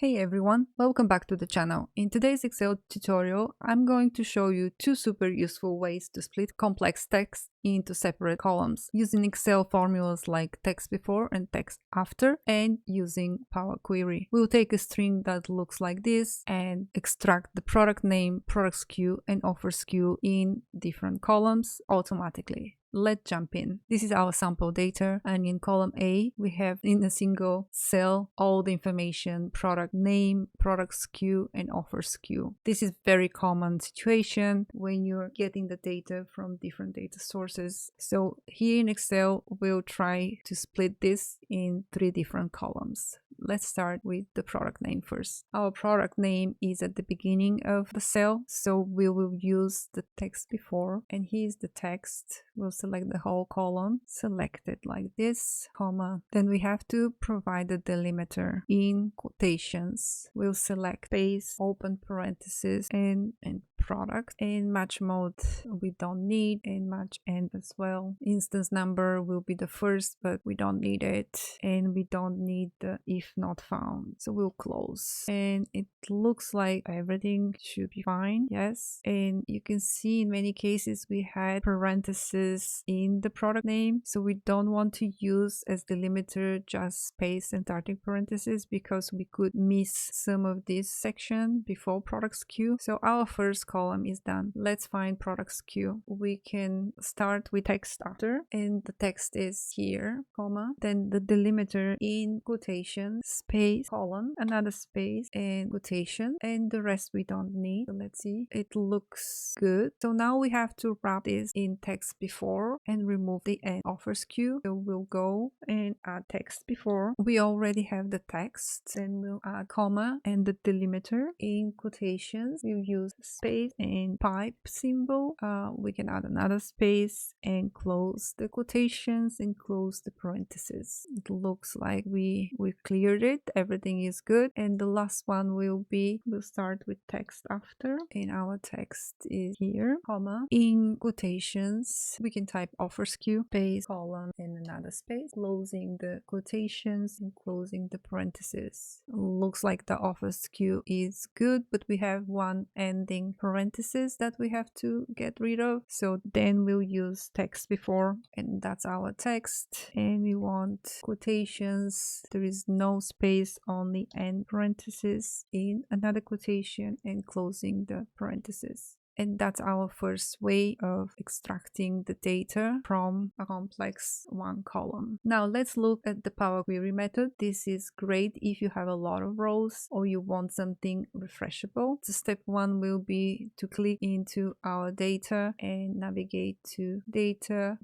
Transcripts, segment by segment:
Hey everyone, welcome back to the channel. In today's Excel tutorial, I'm going to show you two super useful ways to split complex text into separate columns using Excel formulas like text before and text after and using Power Query. We'll take a string that looks like this and extract the product name, product SKU and offer SKU in different columns automatically. Let's jump in. This is our sample data, and in column A we have in a single cell all the information: product name, product SKU and offer SKU. This is very common situation when you're getting the data from different data sources. So here in Excel we'll try to split this in three different columns. Let's start with the product name first. Our product name is at the beginning of the cell, so we will use the text before, and here's the text. We'll select the whole column, select it like this, comma. Then we have to provide the delimiter in quotations. We'll select space, open parentheses, and product. In match mode we don't need, and match end as well. Instance number will be the first, but we don't need it, and we don't need the if not found, so we'll close. And it looks like everything should be fine. Yes, and you can see in many cases we had parentheses in the product name, so we don't want to use as delimiter just space and starting parentheses because we could miss some of this section before product SKU. So our first column is done. Let's find product SKU. We can start with text after, and the text is here, comma, then the delimiter in quotation, space, colon, another space and quotation, and the rest we don't need. So let's see, it looks good. So now we have to wrap this in text before and remove the end offer SKU. So we'll go and add text before. We already have the text, and we'll add comma and the delimiter in quotations. We'll use space and pipe symbol. We can add another space and close the quotations and close the parentheses. It looks like we cleared it. Everything is good. And the last one will be, we'll start with text after, and our text is here, comma, in quotations. We can type offer SKU, space, colon, and another space, closing the quotations and closing the parentheses. Looks like the offer SKU is good, but we have one ending parenthesis that we have to get rid of. So then we'll use text before, and that's our text. And we want quotations. There is no space, only end parenthesis in another quotation and closing the parenthesis. And that's our first way of extracting the data from a complex one column. Now let's look at the Power Query method. This is great if you have a lot of rows or you want something refreshable. So step one will be to click into our data and navigate to data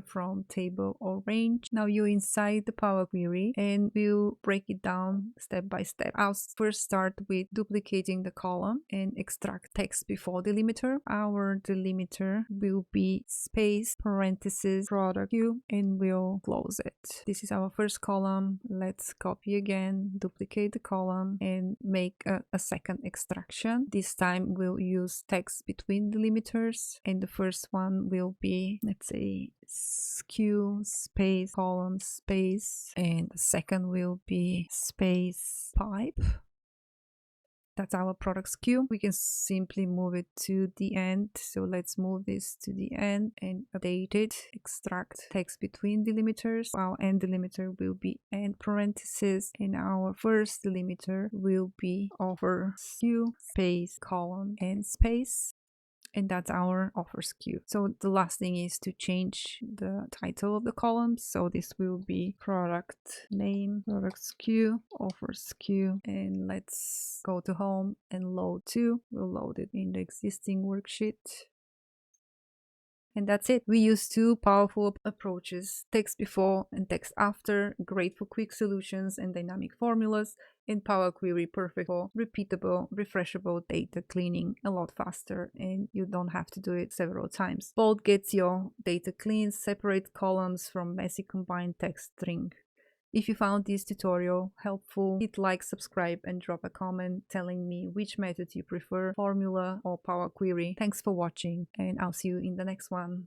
from table or range. Now you're inside the Power Query, and we'll break it down step by step. I'll first start with duplicating the column and extract text before delimiter. Our delimiter will be space, parenthesis, product SKU, and we'll close it. This is our first column. Let's copy again, duplicate the column, and make a second extraction. This time we'll use text between delimiters, and the first one will be, let's say, SKU, space, column, space, and the second will be space, pipe. That's our product SKU. We can simply move it to the end. So let's move this to the end and update it. Extract text between delimiters. Our end delimiter will be end parenthesis, and our first delimiter will be offer SKU, space, colon, and space. And that's our offer SKU. So the last thing is to change the title of the column. So this will be product name, product SKU, offer SKU, and let's go to home and load to. We'll load it in the existing worksheet. And that's it. We use two powerful approaches, text before and text after, great for quick solutions and dynamic formulas, and Power Query perfect for repeatable, refreshable data cleaning a lot faster, and you don't have to do it several times. Both gets your data clean, separate columns from messy combined text string. If you found this tutorial helpful, hit like, subscribe, and drop a comment telling me which method you prefer, formula or Power Query. Thanks for watching, and I'll see you in the next one.